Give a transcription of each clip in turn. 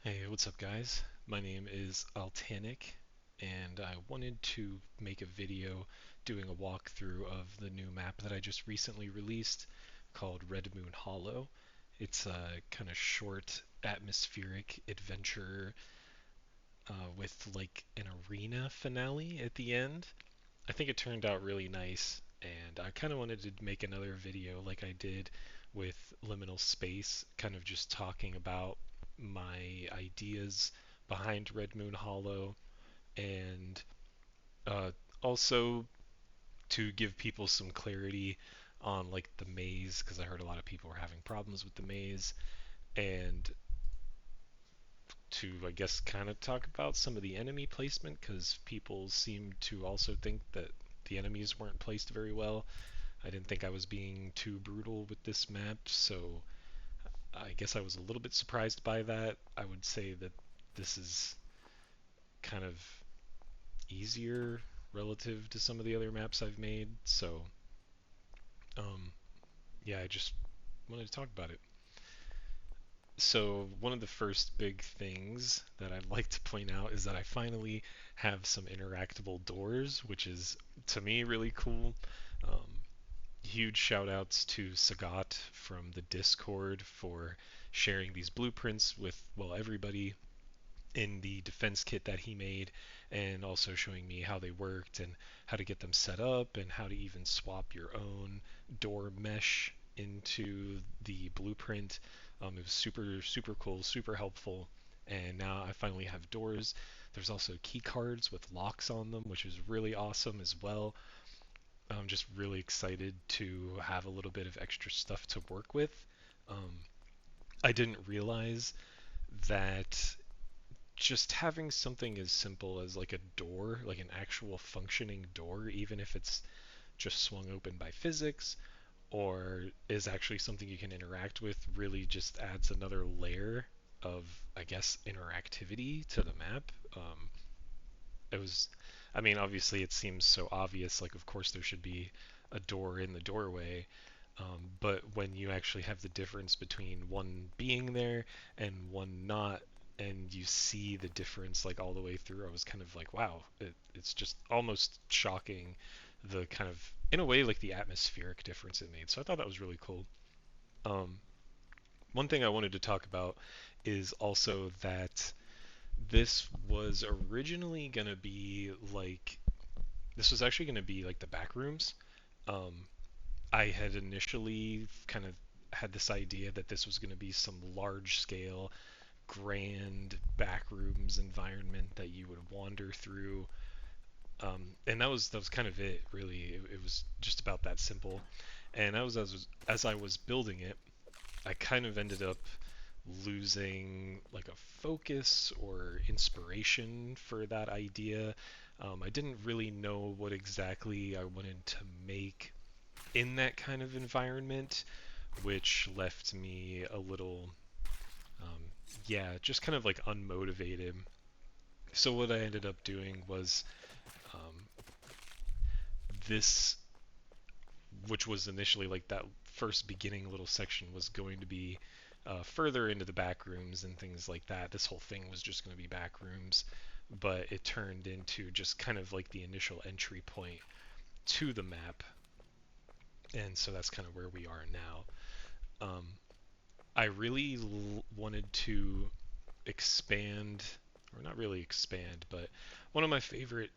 Hey, what's up, guys? My name is Altanic, and I wanted to make a video doing a walkthrough of the new map that I just recently released called Red Moon Hollow. It's a kind of short, atmospheric adventure with like an arena finale at the end. I think it turned out really nice, and I kind of wanted to make another video like I did with Liminal Space, kind of just talking about my ideas behind Red Moon Hollow, and uh, also to give people some clarity on like the maze, because I heard a lot of people were having problems with the maze, and to, I guess, kind of talk about some of the enemy placement, because people seem to also think that the enemies weren't placed very well. I didn't think I was being too brutal with this map, so I guess I was a little bit surprised by that. I would say that this is kind of easier relative to some of the other maps I've made, so um, yeah, I just wanted to talk about it. So, one of the first big things that I'd like to point out is that I finally have some interactable doors, which is to me really cool. Um, Huge shout outs to Sagat from the Discord for sharing these blueprints with, well, everybody in the defense kit that he made, and also showing me how they worked and how to get them set up and how to even swap your own door mesh into the blueprint. It was super, super cool, super helpful. And now I finally have doors. There's also key cards with locks on them, which is really awesome as well. I'm just really excited to have a little bit of extra stuff to work with. Um, I didn't realize that just having something as simple as like a door, like an actual functioning door, even if it's just swung open by physics or is actually something you can interact with, really just adds another layer of, I guess, interactivity to the map. It was, I mean, obviously it seems so obvious, like, of course there should be a door in the doorway. But when you actually have the difference between one being there and one not, and you see the difference like all the way through, I was kind of like, wow, it's just almost shocking the kind of, in a way, like the atmospheric difference it made. So I thought that was really cool. Um, One thing I wanted to talk about is also that this was originally going to be like, this was actually going to be like the back rooms. Um, I had initially kind of had this idea that this was going to be some large scale, grand backrooms environment that you would wander through. And that was kind of it, really. It was just about that simple. And as I was building it, I kind of ended up losing like a focus or inspiration for that idea. I didn't really know what exactly I wanted to make in that kind of environment, which left me a little, um, yeah, just kind of like unmotivated. So what I ended up doing was um, this, which was initially like that first beginning little section, was going to be further into the back rooms and things like that. This whole thing was just going to be back rooms, but it turned into just kind of like the initial entry point to the map, and so that's kind of where we are now. I really wanted to expand, or not really expand, but one of my favorite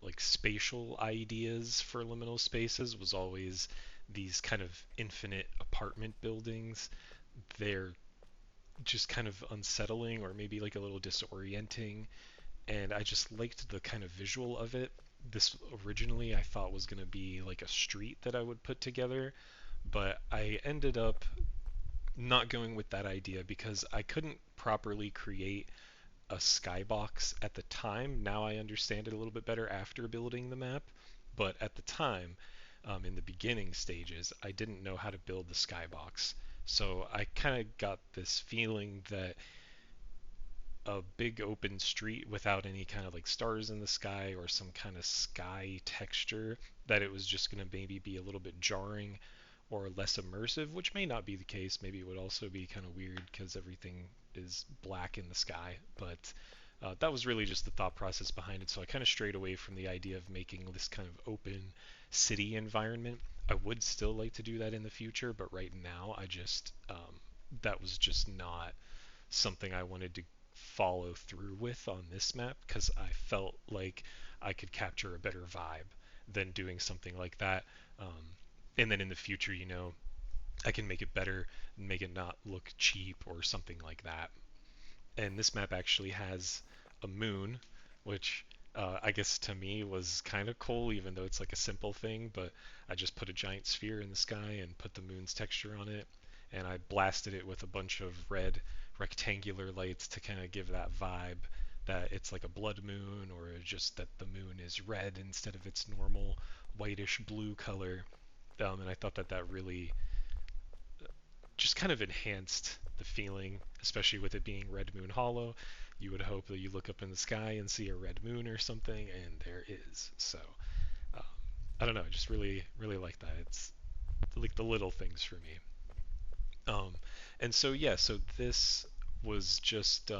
like spatial ideas for liminal spaces was always these kind of infinite apartment buildings. They're just kind of unsettling or maybe like a little disorienting, and I just liked the kind of visual of it. This originally I thought was going to be like a street that I would put together, but I ended up not going with that idea because I couldn't properly create a skybox at the time. Now I understand it a little bit better after building the map, but at the time, in the beginning stages, I didn't know how to build the skybox. So I kind of got this feeling that a big open street without any kind of like stars in the sky or some kind of sky texture, that it was just going to maybe be a little bit jarring, or less immersive, which may not be the case. Maybe it would also be kind of weird because everything is black in the sky. But that was really just the thought process behind it. So I kind of strayed away from the idea of making this kind of open city environment. I would still like to do that in the future, but right now I just that was just not something I wanted to follow through with on this map because I felt like I could capture a better vibe than doing something like that. Um, and then in the future, I can make it better, make it not look cheap or something like that. And this map actually has a moon, which I guess to me was kind of cool, even though it's like a simple thing. But I just put a giant sphere in the sky and put the moon's texture on it, and I blasted it with a bunch of red rectangular lights to kind of give that vibe that it's like a blood moon, or just that the moon is red instead of its normal whitish blue color. And I thought that that really just kind of enhanced the feeling, especially with it being Red Moon Hollow. You would hope that you look up in the sky and see a red moon or something, and there is. So um, I don't know, I just really like that. It's like the little things for me. Um, and so yeah, so this was just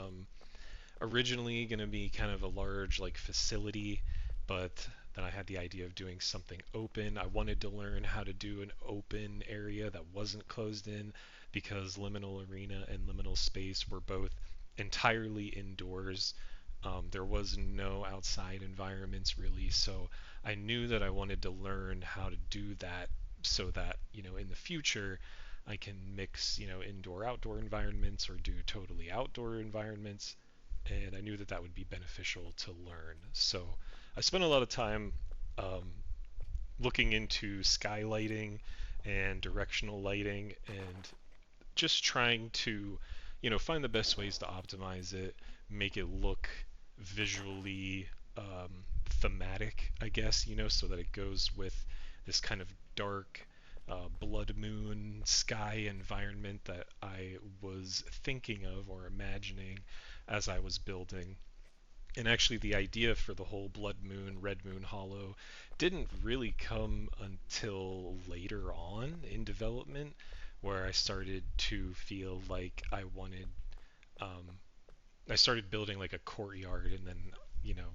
originally going to be kind of a large like facility, but then I had the idea of doing something open. I wanted to learn how to do an open area that wasn't closed in because Liminal Arena and Liminal Space were both entirely indoors. There was no outside environments really, so I knew that I wanted to learn how to do that so that, in the future I can mix, indoor outdoor environments or do totally outdoor environments, and I knew that that would be beneficial to learn. So I spent a lot of time um, looking into skylighting and directional lighting and just trying to, find the best ways to optimize it, make it look visually thematic, I guess, so that it goes with this kind of dark blood moon sky environment that I was thinking of or imagining as I was building. And actually, the idea for the whole Blood Moon, Red Moon Hollow didn't really come until later on in development, where I started to feel like um, I started building like a courtyard, and then you know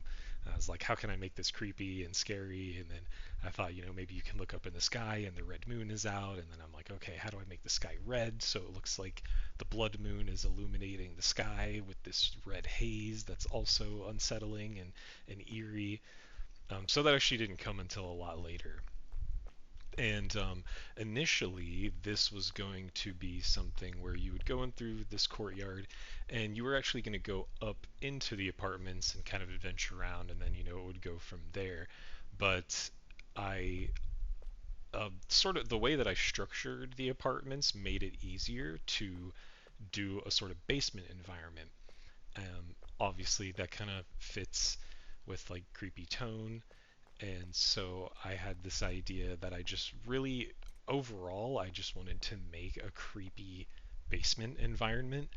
I was like, how can I make this creepy and scary? And then I thought, maybe you can look up in the sky and the red moon is out, and then I'm like, okay, how do I make the sky red so it looks like the blood moon is illuminating the sky with this red haze that's also unsettling and eerie. So that actually didn't come until a lot later. And initially, this was going to be something where you would go in through this courtyard and you were actually going to go up into the apartments and kind of adventure around, and then, it would go from there. But I sort of the way that I structured the apartments made it easier to do a sort of basement environment. Obviously, that kind of fits with like creepy tone, and so I had this idea that I just really, overall, I just wanted to make a creepy basement environment.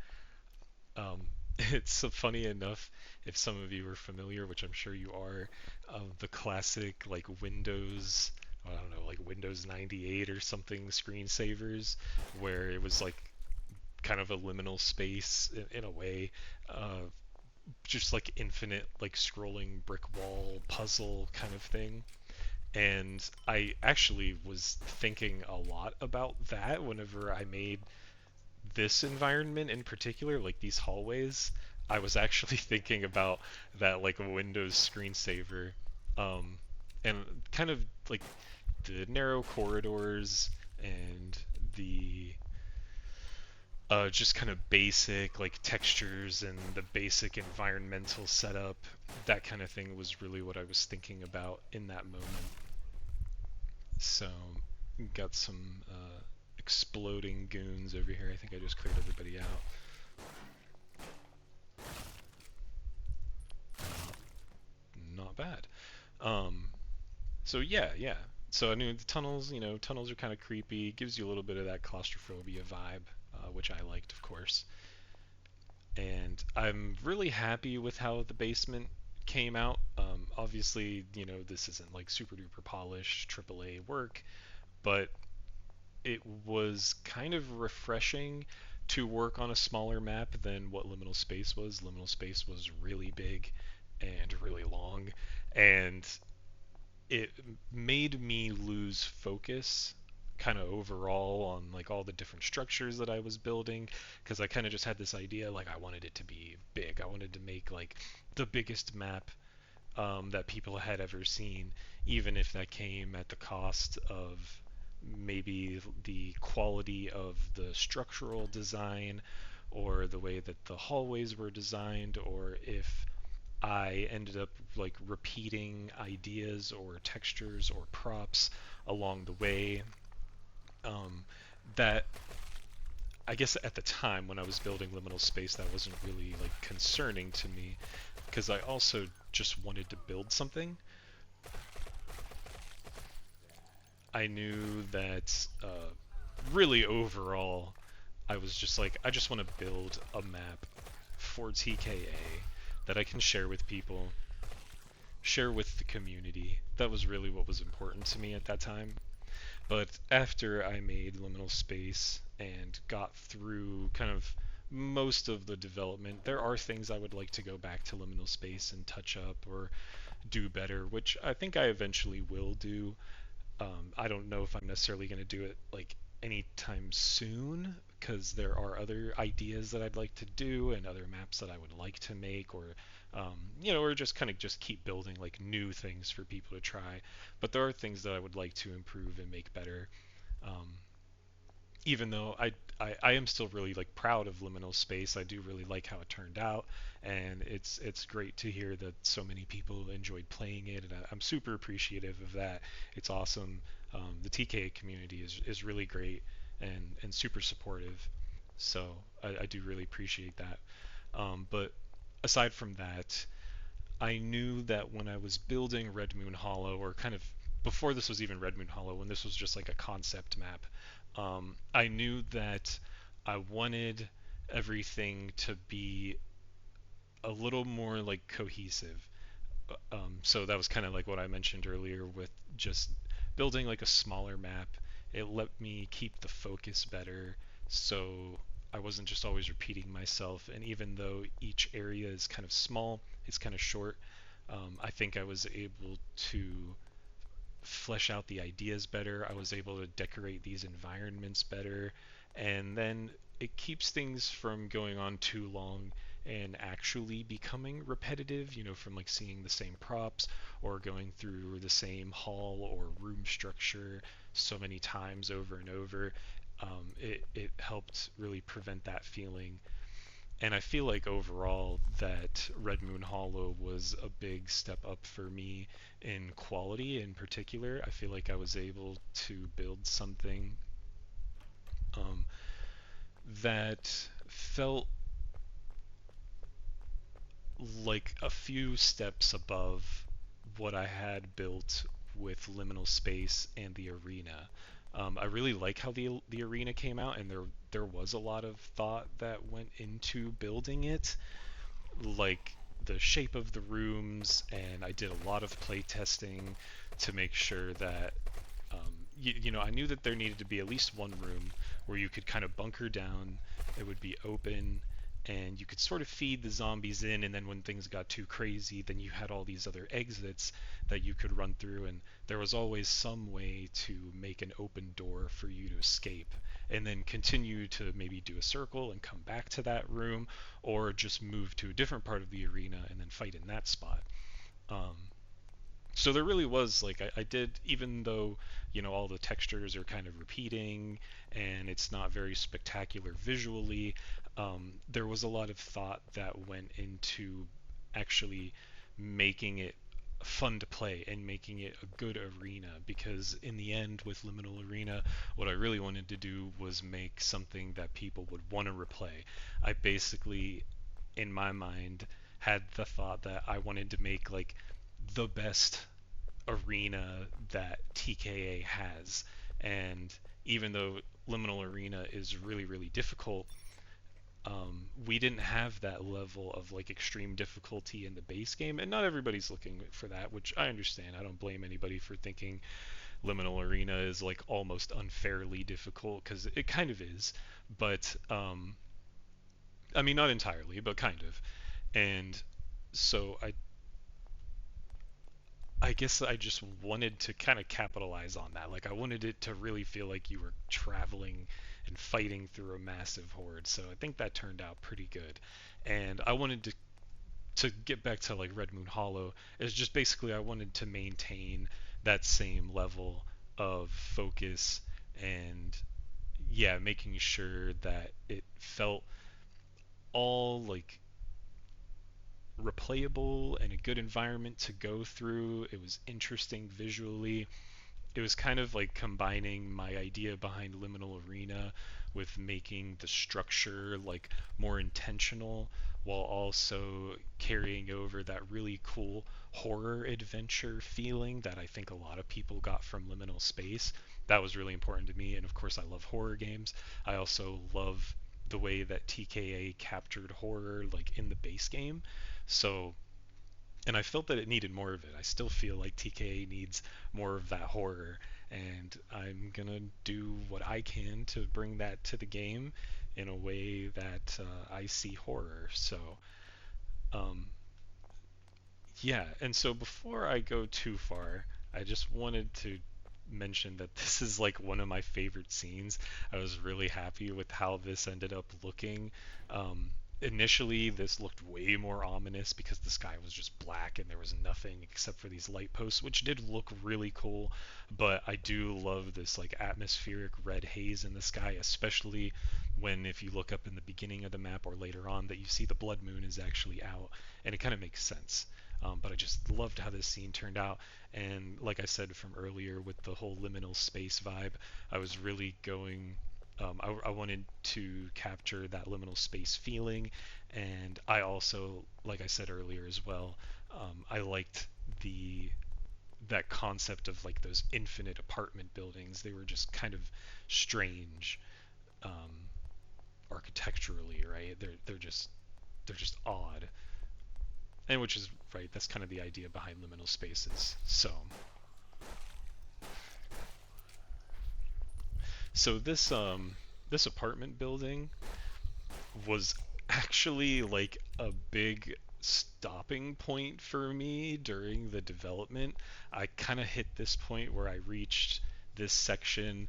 Um, it's funny enough, if some of you are familiar, which I'm sure you are, of the classic like Windows, I don't know, like Windows 98 or something screensavers, where it was like kind of a liminal space in a way, uh, just like infinite like scrolling brick wall puzzle kind of thing. And I actually was thinking a lot about that whenever I made this environment in particular, like these hallways. I was actually thinking about that like a Windows screensaver, um, and kind of like the narrow corridors and the just kind of basic like textures and the basic environmental setup. That kind of thing was really what I was thinking about in that moment. So, got some exploding goons over here. I think I just cleared everybody out. Not bad. Um, so yeah. So I knew the tunnels. Tunnels are kind of creepy. Gives you a little bit of that claustrophobia vibe, which I liked, of course. And I'm really happy with how the basement came out. Obviously, this isn't like super duper polished AAA work, but it was kind of refreshing to work on a smaller map than what Liminal Space was. Liminal Space was really big and really long, and it made me lose focus kind of overall on like all the different structures that I was building, because I kind of just had this idea like I wanted it to be big. I wanted to make like the biggest map that people had ever seen, even if that came at the cost of maybe the quality of the structural design or the way that the hallways were designed, or if I ended up like repeating ideas or textures or props along the way. Um, that I guess at the time when I was building Liminal Space, that wasn't really like concerning to me because I also just wanted to build something. I knew that really overall, I was just like, I just want to build a map for TKA that I can share with people, share with the community. That was really what was important to me at that time. But after I made Liminal Space and got through kind of most of the development, there are things I would like to go back to Liminal Space and touch up or do better, which I think I eventually will do. I don't know if I'm necessarily going to do it like anytime soon because there are other ideas that I'd like to do and other maps that I would like to make, or or just kind of just keep building like new things for people to try. But there are things that I would like to improve and make better. Um, Even though I am still really like proud of Liminal Space. I do really like how it turned out, and it's great to hear that so many people enjoyed playing it, and I'm super appreciative of that. It's awesome. The TK community is really great and super supportive, so I do really appreciate that. But aside from that, I knew that when I was building Red Moon Hollow, or kind of before this was even Red Moon Hollow, when this was just like a concept map, I knew that I wanted everything to be a little more like cohesive. So that was kind of like what I mentioned earlier with just building like a smaller map. It let me keep the focus better, so I wasn't just always repeating myself. And even though each area is kind of small, it's kind of short, I think I was able to flesh out the ideas better. I was able to decorate these environments better, and then it keeps things from going on too long and actually becoming repetitive, from like seeing the same props or going through the same hall or room structure so many times over and over. It helped really prevent that feeling, and I feel like overall that Red Moon Hollow was a big step up for me in quality in particular. I feel like I was able to build something um, that felt like a few steps above what I had built with Liminal Space and the arena. I really like how the arena came out, and there was a lot of thought that went into building it, like the shape of the rooms, and I did a lot of play testing to make sure that I knew that there needed to be at least one room where you could kind of bunker down. It would be open, and you could sort of feed the zombies in, and then when things got too crazy, then you had all these other exits that you could run through, and there was always some way to make an open door for you to escape, and then continue to maybe do a circle and come back to that room, or just move to a different part of the arena and then fight in that spot. Um, so there really was like I did, even though all the textures are kind of repeating and it's not very spectacular visually, there was a lot of thought that went into actually making it fun to play and making it a good arena, because in the end with Liminal Arena, what I really wanted to do was make something that people would want to replay. I basically, in my mind, had the thought that I wanted to make like the best arena that TKA has. And even though Liminal Arena is really, really difficult, we didn't have that level of like extreme difficulty in the base game, and not everybody's looking for that, which I understand. I don't blame anybody for thinking Liminal Arena is like almost unfairly difficult because it kind of is, but I mean not entirely, but kind of. And so I guess I just wanted to kind of capitalize on that. Like I wanted it to really feel like you were traveling and fighting through a massive horde. So I think that turned out pretty good. And I wanted to get back to like Red Moon Hollow is just basically I wanted to maintain that same level of focus and yeah, making sure that it felt all like replayable and a good environment to go through. It was interesting visually. It was kind of like combining my idea behind Liminal Arena with making the structure like more intentional while also carrying over that really cool horror adventure feeling that I think a lot of people got from Liminal Space. That was really important to me, and of course I love horror games. I also love the way that TKA captured horror like in the base game. So and I felt that it needed more of it. I still feel like TKA needs more of that horror, and I'm gonna do what I can to bring that to the game in a way that I see horror. So, um, yeah, and so before I go too far, I just wanted to mention that this is like one of my favorite scenes. I was really happy with how this ended up looking. Um, Initially, this looked way more ominous because the sky was just black and there was nothing except for these light posts, which did look really cool. But I do love this like atmospheric red haze in the sky, especially when if you look up in the beginning of the map or later on that you see the blood moon is actually out, and it kind of makes sense. But I just loved how this scene turned out. And like I said from earlier, with the whole liminal space vibe, I was really going. I wanted to capture that liminal space feeling, and I also, like I said earlier as well, I liked the that concept of like those infinite apartment buildings. They were just kind of strange um, architecturally, right? They're just odd, and which is right. That's kind of the idea behind liminal spaces. So this apartment building was actually like a big stopping point for me during the development. I kind of hit this point where I reached this section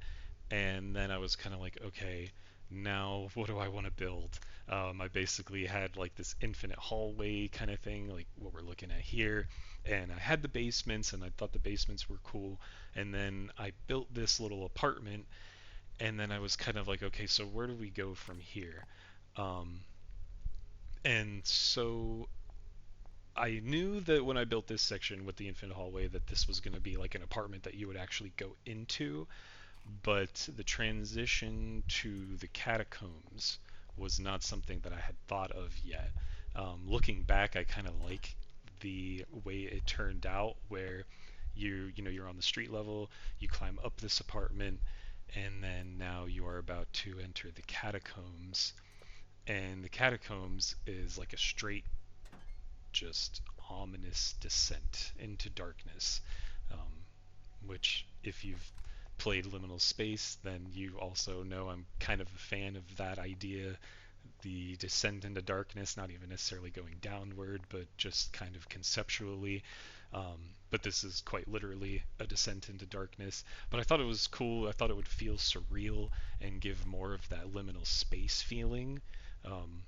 and then I was kind of like, okay, now what do I want to build? I basically had like this infinite hallway kind of thing, like what we're looking at here, and I had the basements, and I thought the basements were cool. And then I built this little apartment, and then I was kind of like, okay, so where do we go from here? Um, and so I knew that when I built this section with the infinite hallway that this was going to be like an apartment that you would actually go into, but the transition to the catacombs was not something that I had thought of yet. Looking back, I kind of like the way it turned out, where you're on the street level, you climb up this apartment, and then now you are about to enter the catacombs. And the catacombs is like a straight, just ominous descent into darkness. Um, which, if you've played Liminal Space, then you also know I'm kind of a fan of that idea. The descent into darkness, not even necessarily going downward, but just kind of conceptually. But this is quite literally a descent into darkness. But I thought it was cool. I thought it would feel surreal and give more of that liminal space feeling. Um,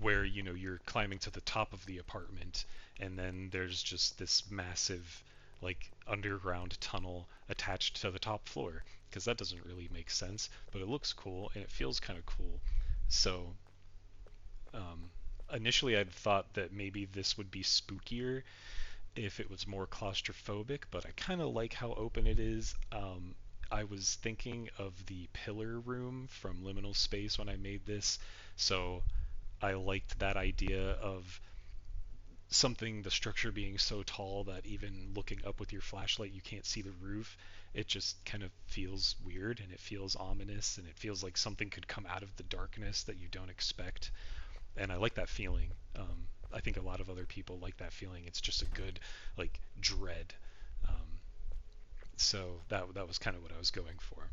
where you're climbing to the top of the apartment and then there's just this massive like underground tunnel attached to the top floor, because that doesn't really make sense, but it looks cool and it feels kind of cool. So um, initially I'd thought that maybe this would be spookier if it was more claustrophobic, but I kind of like how open it is. I was thinking of the pillar room from Liminal Space when I made this, so I liked that idea of something, the structure being so tall that even looking up with your flashlight you can't see the roof. It just kind of feels weird and it feels ominous and it feels like something could come out of the darkness that you don't expect. And I like that feeling. I think a lot of other people like that feeling. It's just a good like dread. Um, So that was kind of what I was going for.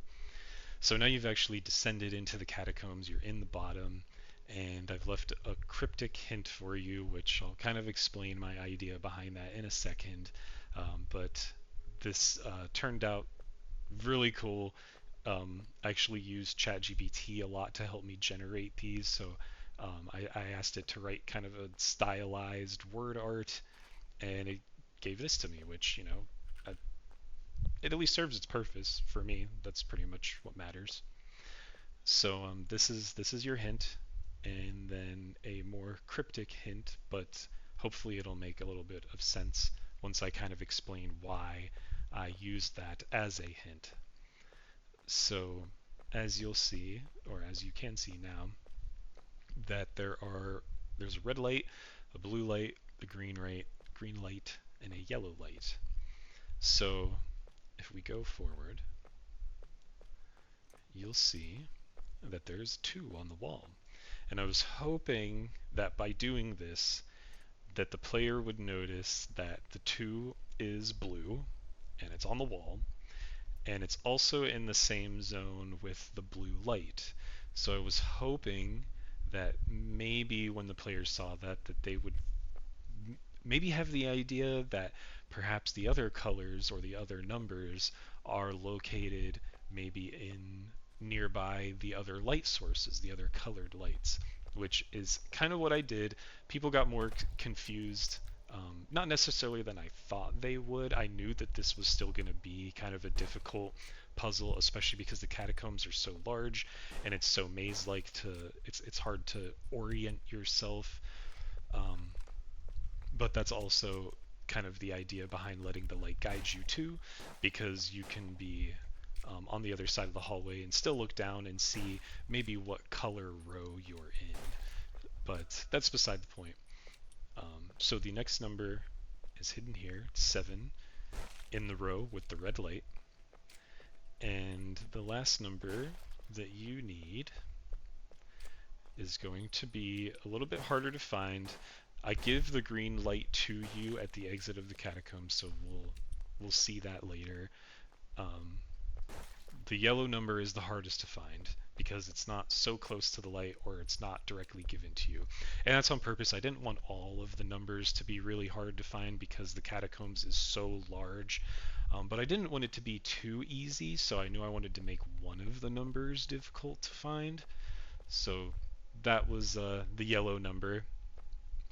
So now you've actually descended into the catacombs, you're in the bottom, and I've left a cryptic hint for you, which I'll kind of explain my idea behind that in a second. But this turned out really cool. I actually used ChatGPT a lot to help me generate these, so I asked it to write kind of a stylized word art, and it gave this to me, which, it at least serves its purpose for me. That's pretty much what matters. So this is your hint, and then a more cryptic hint, but hopefully it'll make a little bit of sense once I kind of explain why I used that as a hint. So as you'll see, or as you can see now, that there's a red light, a blue light, a green light, and a yellow light. So if we go forward, you'll see that there's two on the wall. And I was hoping that by doing this, that the player would notice that the two is blue and it's on the wall, and it's also in the same zone with the blue light. So I was hoping that maybe when the players saw that, that they would maybe have the idea that perhaps the other colors or the other numbers are located maybe in nearby the other light sources, the other colored lights, which is kind of what I did. People got more confused, not necessarily than I thought they would. I knew that this was still going to be kind of a difficult puzzle, especially because the catacombs are so large and it's so maze-like to it's hard to orient yourself. Um, but that's also kind of the idea behind letting the light guide you too, because you can be on the other side of the hallway and still look down and see maybe what color row you're in. But that's beside the point. So the next number is hidden here, 7, in the row with the red light. And the last number that you need is going to be a little bit harder to find. I give the green light to you at the exit of the catacombs, so we'll see that later. Um, the yellow number is the hardest to find because it's not so close to the light, or it's not directly given to you. And that's on purpose. I didn't want all of the numbers to be really hard to find because the catacombs is so large. But I didn't want it to be too easy, so I knew I wanted to make one of the numbers difficult to find. So that was the yellow number,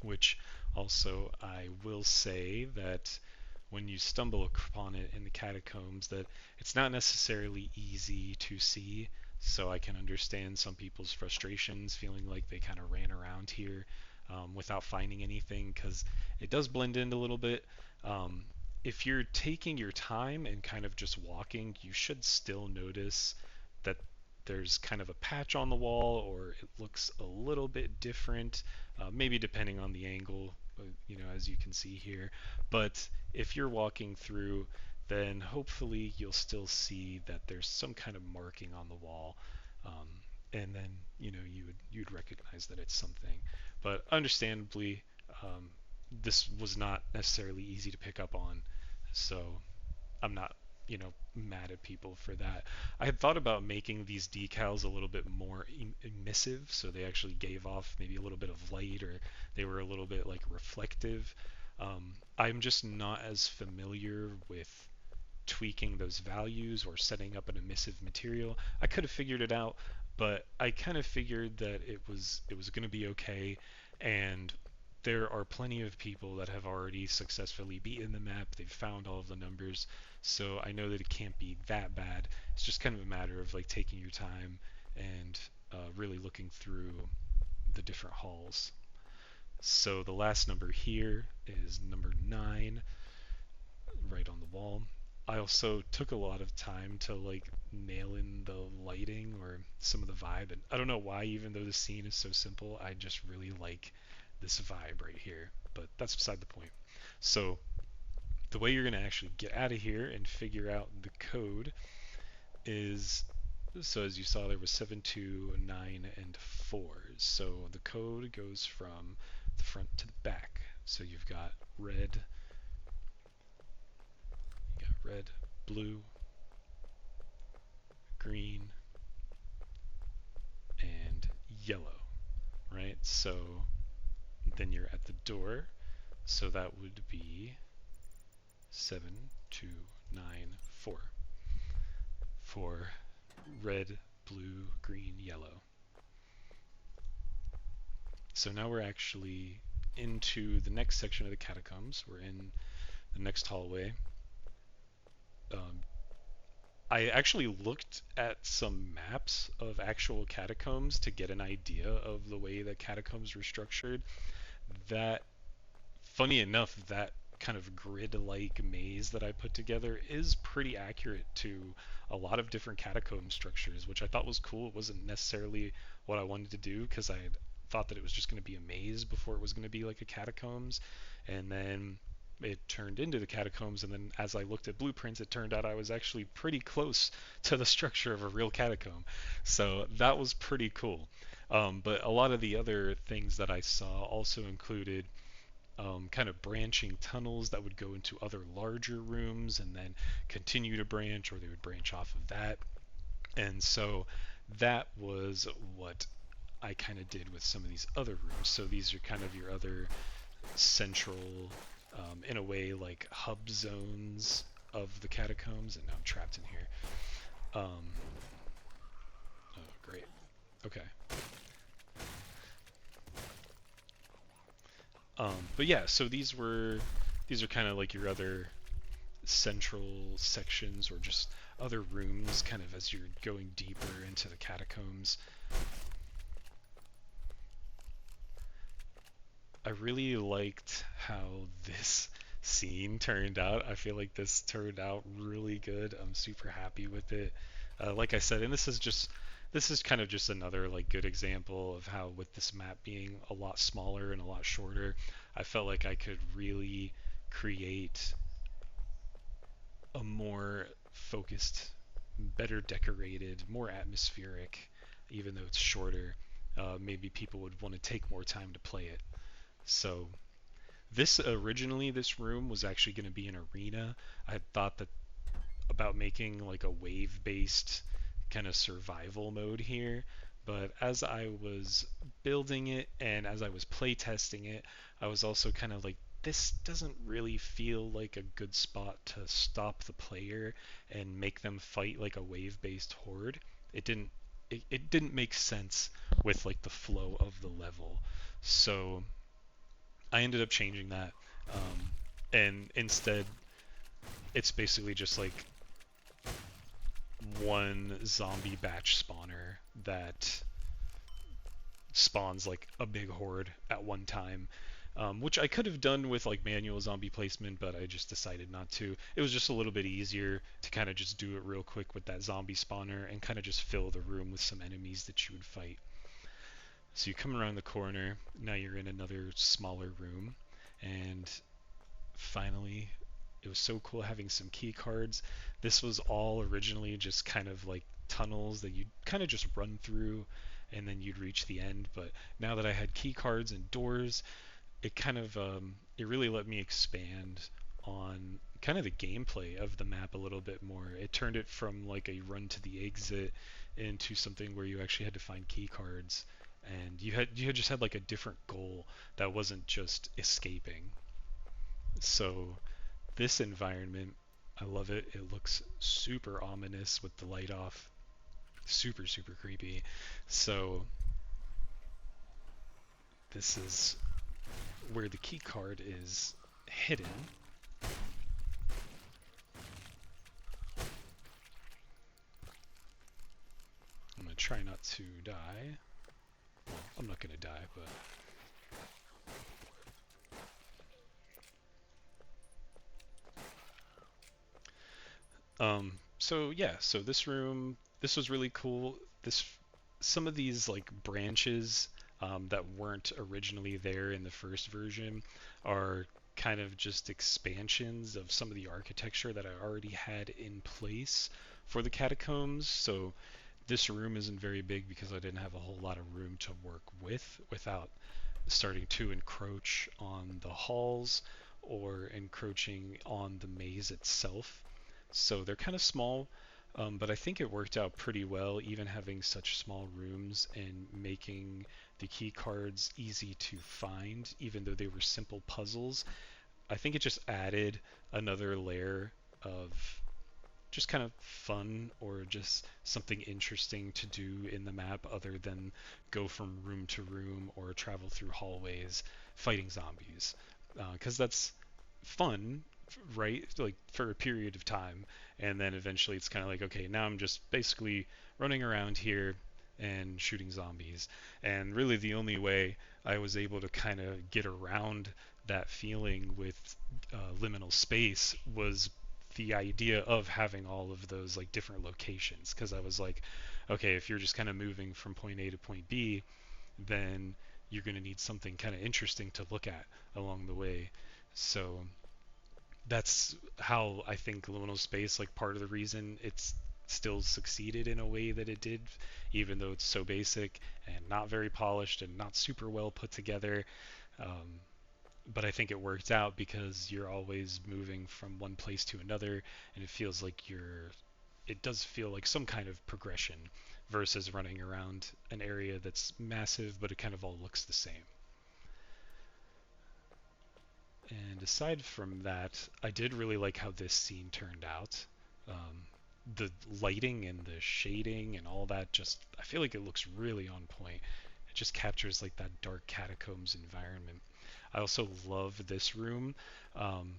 which also I will say that when you stumble upon it in the catacombs, that it's not necessarily easy to see. So I can understand some people's frustrations, feeling like they kind of ran around here without finding anything, because it does blend in a little bit. Um, if you're taking your time and kind of just walking, you should still notice that there's kind of a patch on the wall, or it looks a little bit different, maybe depending on the angle, as you can see here. But if you're walking through, then hopefully you'll still see that there's some kind of marking on the wall, um, and then you'd recognize that it's something. But understandably, um, this was not necessarily easy to pick up on, so I'm not, mad at people for that. I had thought about making these decals a little bit more emissive, so they actually gave off maybe a little bit of light, or they were a little bit like reflective. I'm just not as familiar with tweaking those values or setting up an emissive material. I could have figured it out, but I kind of figured that it was going to be okay, and there are plenty of people that have already successfully beaten the map. They've found all of the numbers, so I know that it can't be that bad. It's just kind of a matter of like taking your time and really looking through the different halls. So the last number here is number 9, right on the wall. I also took a lot of time to like nail in the lighting or some of the vibe, and I don't know why, even though the scene is so simple, I just really like this vibe right here, but that's beside the point. So the way you're going to actually get out of here and figure out the code is, so as you saw, there was 7, 2, 9, and 4. So the code goes from the front to the back. So you've got red, blue, green, and yellow, right? So then you're at the door, so that would be 7, 2, 9, 4 for red, blue, green, yellow. So now we're actually into the next section of the catacombs. We're in the next hallway. Um, I actually looked at some maps of actual catacombs to get an idea of the way that catacombs were structured. That, funny enough, that kind of grid-like maze that I put together is pretty accurate to a lot of different catacomb structures, which I thought was cool. It wasn't necessarily what I wanted to do because I thought that it was just going to be a maze before it was going to be like a catacombs, and then it turned into the catacombs, and then as I looked at blueprints it turned out I was actually pretty close to the structure of a real catacomb, so that was pretty cool. But a lot of the other things that I saw also included kind of branching tunnels that would go into other larger rooms and then continue to branch, or they would branch off of that. And so that was what I kind of did with some of these other rooms. So these are kind of your other central, in a way, like hub zones of the catacombs. And now I'm trapped in here. Oh, great. Okay. But yeah, so these are kind of like your other central sections or just other rooms kind of as you're going deeper into the catacombs. I really liked how this scene turned out. I feel like this turned out really good. I'm super happy with it. Like I said, and this is kind of just another like good example of how with this map being a lot smaller and a lot shorter, I felt like I could really create a more focused, better decorated, more atmospheric, even though it's shorter. Maybe people would want to take more time to play it. So this room was actually going to be an arena. I had thought that about making like a wave-based kind of survival mode here, but as I was building it and as I was playtesting it, I was also kind of like, this doesn't really feel like a good spot to stop the player and make them fight like a wave-based horde. It didn't it didn't make sense with like the flow of the level. So I ended up changing that, and instead it's basically just like one zombie batch spawner that spawns like a big horde at one time, which I could have done with like manual zombie placement, but I just decided not to. It was just a little bit easier to kind of just do it real quick with that zombie spawner and kind of just fill the room with some enemies that you would fight. So you come around the corner, now you're in another smaller room, and finally it was so cool having some key cards. This was all originally just kind of like tunnels that you'd kind of just run through and then you'd reach the end. But now that I had key cards and doors, it kind of it really let me expand on kind of the gameplay of the map a little bit more. It turned it from like a run to the exit into something where you actually had to find key cards, and you had just had like a different goal that wasn't just escaping. So this environment, I love it. It looks super ominous with the light off. Super, super creepy. So this is where the key card is hidden. I'm going to try not to die. Well, I'm not going to die, but... So yeah, so this was really cool. Some of these like branches that weren't originally there in the first version are kind of just expansions of some of the architecture that I already had in place for the catacombs. So this room isn't very big because I didn't have a whole lot of room to work with without starting to encroach on the halls or encroaching on the maze itself. So they're kind of small, but I think it worked out pretty well, even having such small rooms and making the key cards easy to find, even though they were simple puzzles. I think it just added another layer of just kind of fun or just something interesting to do in the map other than go from room to room or travel through hallways fighting zombies. Because that's fun, right? Like for a period of time. And then eventually it's kind of like, okay, now I'm just basically running around here and shooting zombies. And really the only way I was able to kind of get around that feeling with liminal space was the idea of having all of those like different locations, because I was like, okay, if you're just kind of moving from point A to point B, then you're going to need something kind of interesting to look at along the way. So that's how I think liminal space, like part of the reason it's still succeeded in a way that it did, even though it's so basic and not very polished and not super well put together. Um, but I think it worked out because you're always moving from one place to another, and it feels like it does feel like some kind of progression versus running around an area that's massive, but it kind of all looks the same. And aside from that, I did really like how this scene turned out. Um, the lighting and the shading and all that, just I feel like it looks really on point. It just captures like that dark catacombs environment. I also love this room. Um,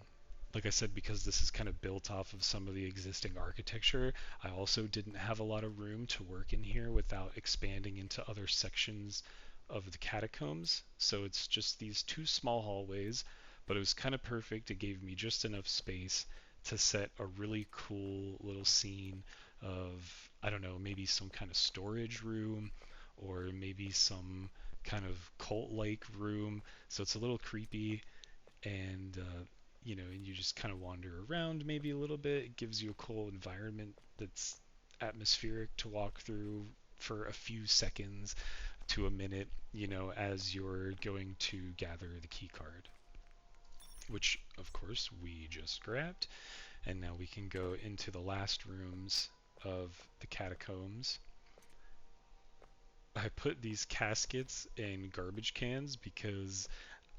like I said, because this is kind of built off of some of the existing architecture, I also didn't have a lot of room to work in here without expanding into other sections of the catacombs. So it's just these two small hallways, but it was kind of perfect. It gave me just enough space to set a really cool little scene of, I don't know, maybe some kind of storage room or maybe some kind of cult-like room. So it's a little creepy, and and you just kind of wander around maybe a little bit. It gives you a cool environment that's atmospheric to walk through for a few seconds to a minute, as you're going to gather the key card, which of course we just grabbed. And now we can go into the last rooms of the catacombs. I put these caskets in garbage cans because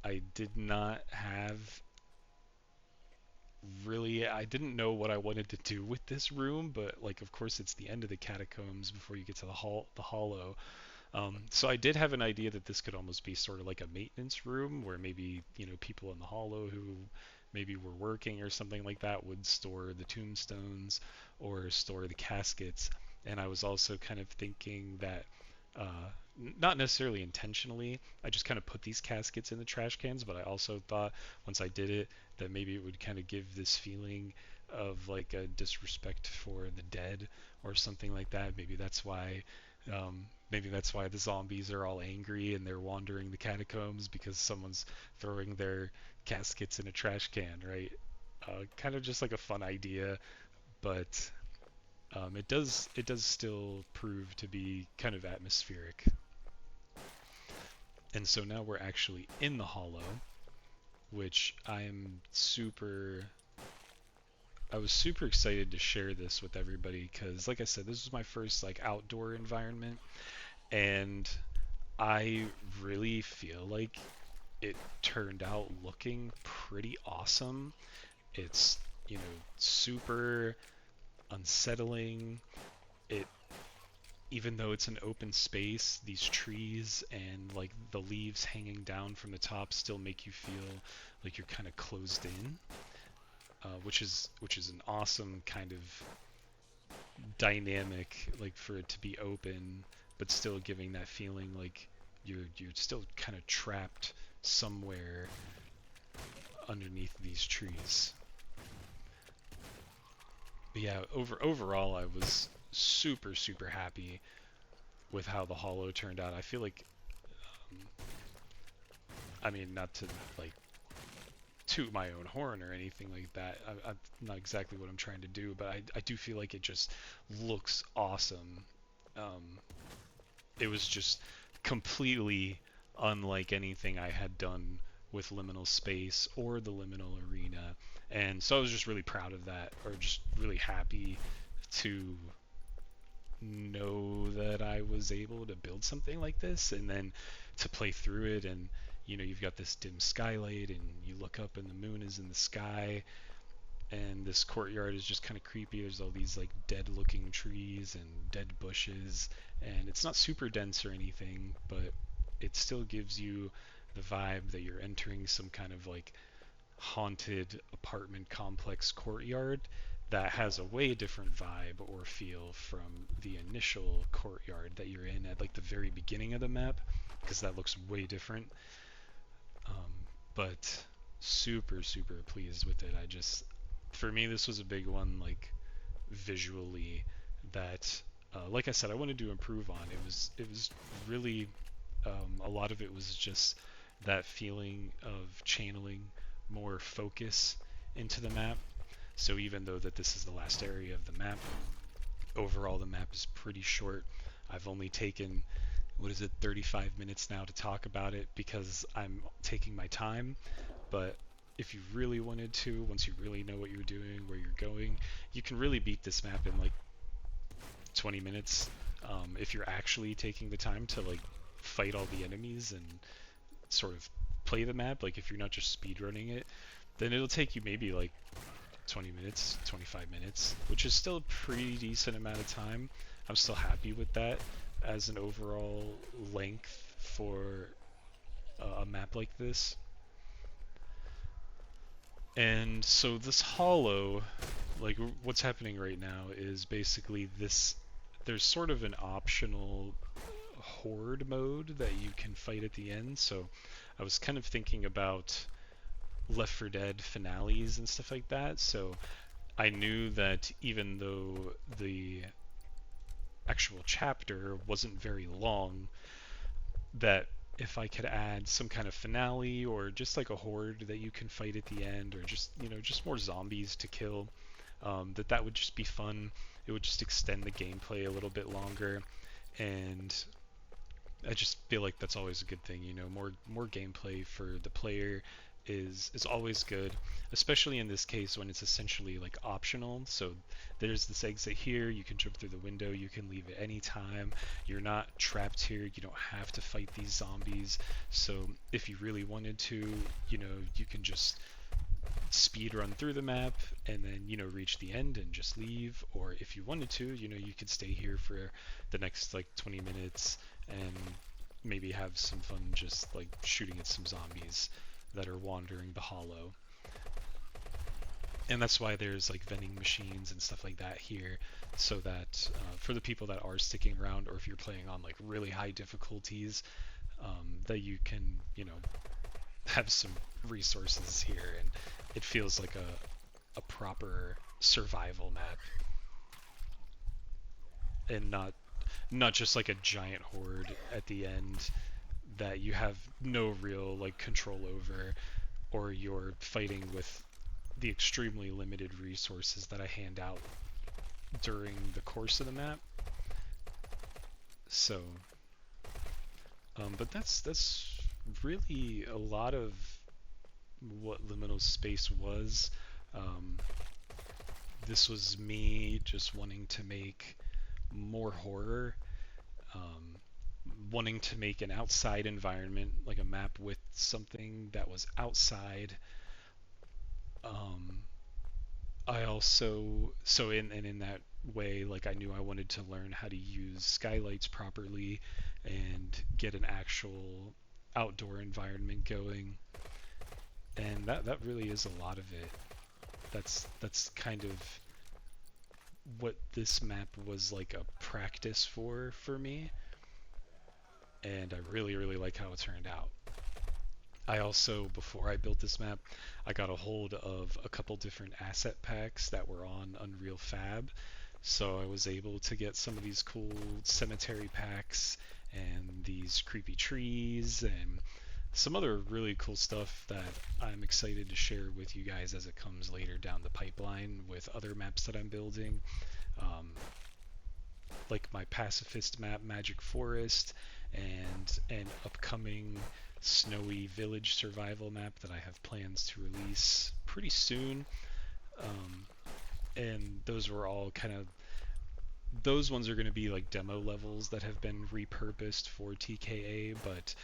I did not have really, I didn't know what I wanted to do with this room, but like of course it's the end of the catacombs before you get to the hollow. So I did have an idea that this could almost be sort of like a maintenance room where maybe, people in the hollow who maybe were working or something like that would store the tombstones or store the caskets. And I was also kind of thinking that not necessarily intentionally, I just kind of put these caskets in the trash cans, but I also thought once I did it that maybe it would kind of give this feeling of like a disrespect for the dead or something like that. Maybe that's why the zombies are all angry and they're wandering the catacombs because someone's throwing their caskets in a trash can, right? Kind of just like a fun idea, but it does still prove to be kind of atmospheric. And so now we're actually in the hollow, which I was super excited to share this with everybody because, like I said, this was my first like outdoor environment, and I really feel like it turned out looking pretty awesome. It's, super unsettling. It Even though it's an open space, these trees and like the leaves hanging down from the top still make you feel like you're kind of closed in, which is an awesome kind of dynamic, like for it to be open, but still giving that feeling like you're still kind of trapped somewhere underneath these trees. But yeah, overall, I was super super happy with how the hollow turned out. I feel like, um, I mean, not to like toot my own horn or anything like that. I'm not exactly what I'm trying to do, but I do feel like it just looks awesome. Um, it was just completely unlike anything I had done with liminal space or the liminal arena. And so I was just really proud of that, or just really happy to know that I was able to build something like this, and then to play through it. And you've got this dim skylight, and you look up and the moon is in the sky, and this courtyard is just kind of creepy. There's all these like dead looking trees and dead bushes, and it's not super dense or anything, but it still gives you the vibe that you're entering some kind of like haunted apartment complex courtyard that has a way different vibe or feel from the initial courtyard that you're in at like the very beginning of the map, because that looks way different. But super pleased with it. For me, this was a big one, like visually, that like I said, I wanted to improve on. It was really a lot of it was just that feeling of channeling more focus into the map. So even though that this is the last area of the map, overall the map is pretty short. I've only taken, what is it, 35 minutes now to talk about it because I'm taking my time. But if you really wanted to, once you really know what you're doing, where you're going, you can really beat this map in like 20 minutes, if you're actually taking the time to like fight all the enemies and sort of play the map. Like if you're not just speedrunning it, then it'll take you maybe like 20 minutes, 25 minutes, which is still a pretty decent amount of time. I'm still happy with that as an overall length for a map like this. And so this hollow, like what's happening right now is basically this, there's sort of an optional horde mode that you can fight at the end. So I was kind of thinking about Left 4 Dead finales and stuff like that. So I knew that even though the actual chapter wasn't very long, that if I could add some kind of finale or just like a horde that you can fight at the end, or just just more zombies to kill, that would just be fun. It would just extend the gameplay a little bit longer, and I just feel like that's always a good thing. More gameplay for the player is always good, especially in this case when it's essentially like optional. So there's this exit here, you can jump through the window, you can leave at any time. You're not trapped here, you don't have to fight these zombies. So if you really wanted to, you can just speed run through the map and then reach the end and just leave. Or if you wanted to, you could stay here for the next like 20 minutes and maybe have some fun just like shooting at some zombies that are wandering the hollow. And that's why there's like vending machines and stuff like that here, so that for the people that are sticking around, or if you're playing on like really high difficulties, that you can have some resources here, and it feels like a proper survival map, and not just like a giant horde at the end that you have no real like control over, or you're fighting with the extremely limited resources that I hand out during the course of the map. So but that's really a lot of what liminal space was. This was me just wanting to make more horror, wanting to make an outside environment, like a map with something that was outside. I also, in that way, like I knew I wanted to learn how to use skylights properly and get an actual outdoor environment going. And that really is a lot of it. That's kind of what this map was like a practice for me, and I really like how it turned out. I also, before I built this map, I got a hold of a couple different asset packs that were on Unreal Fab, so I was able to get some of these cool cemetery packs and these creepy trees and some other really cool stuff that I'm excited to share with you guys as it comes later down the pipeline with other maps that I'm building, like my pacifist map, Magic Forest, and an upcoming snowy village survival map that I have plans to release pretty soon. Um, and those were all kind of those ones are going to be like demo levels that have been repurposed for TKA, but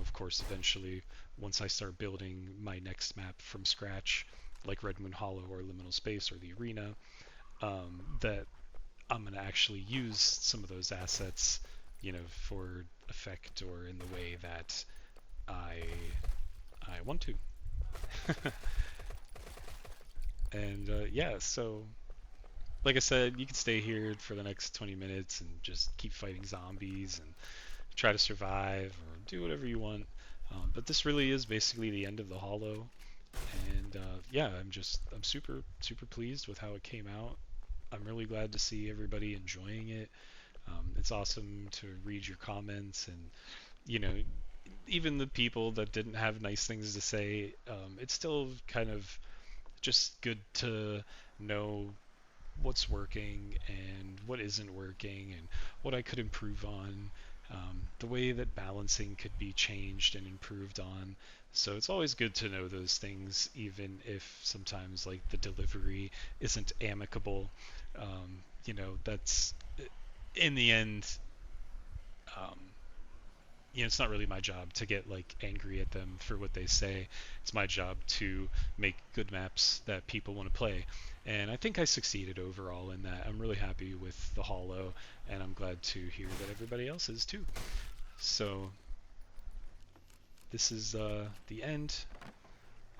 of course, eventually, once I start building my next map from scratch, like Red Moon Hollow or Liminal Space or the Arena, that I'm going to actually use some of those assets, for effect or in the way that I I want to. And yeah, so like I said, you can stay here for the next 20 minutes and just keep fighting zombies and try to survive or do whatever you want. But this really is basically the end of the Hollow, and yeah, I'm super pleased with how it came out. I'm really glad to see everybody enjoying it. It's awesome to read your comments, and you know even the people that didn't have nice things to say, it's still kind of just good to know what's working and what isn't working and what I could improve on, the way that balancing could be changed and improved on. So it's always good to know those things, even if sometimes like the delivery isn't amicable. That's in the end. Um, it's not really my job to get like angry at them for what they say. It's my job to make good maps that people want to play. And I think I succeeded overall in that. I'm really happy with the Hollow, and I'm glad to hear that everybody else is too. So this is the end.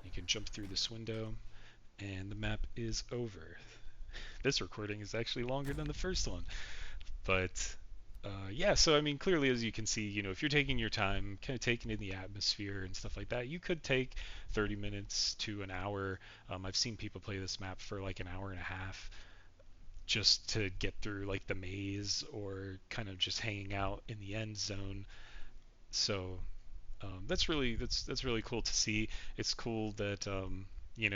You can jump through this window, and the map is over. This recording is actually longer than the first one, but yeah, so I mean, clearly, as you can see, if you're taking your time, kind of taking in the atmosphere and stuff like that, you could take 30 minutes to an hour. I've seen people play this map for like an hour and a half just to get through like the maze or kind of just hanging out in the end zone. So that's really cool to see. It's cool that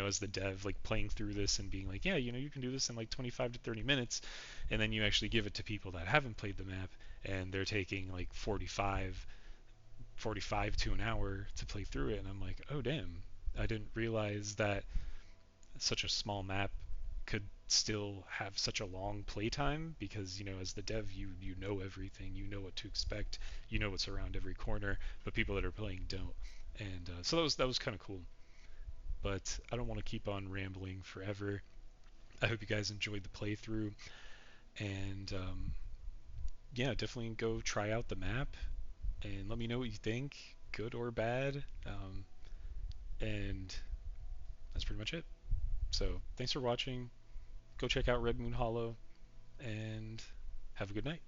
as the dev, like playing through this and being like, yeah, you can do this in like 25 to 30 minutes, and then you actually give it to people that haven't played the map, and they're taking like 45 to an hour to play through it, and I'm like, oh damn, I didn't realize that such a small map could still have such a long playtime because as the dev you know everything, you know what to expect, you know what's around every corner, but people that are playing don't. And so that was kind of cool. But I don't want to keep on rambling forever. I hope you guys enjoyed the playthrough, and yeah, definitely go try out the map and let me know what you think, good or bad. And that's pretty much it. So thanks for watching. Go check out Red Moon Hollow, and have a good night.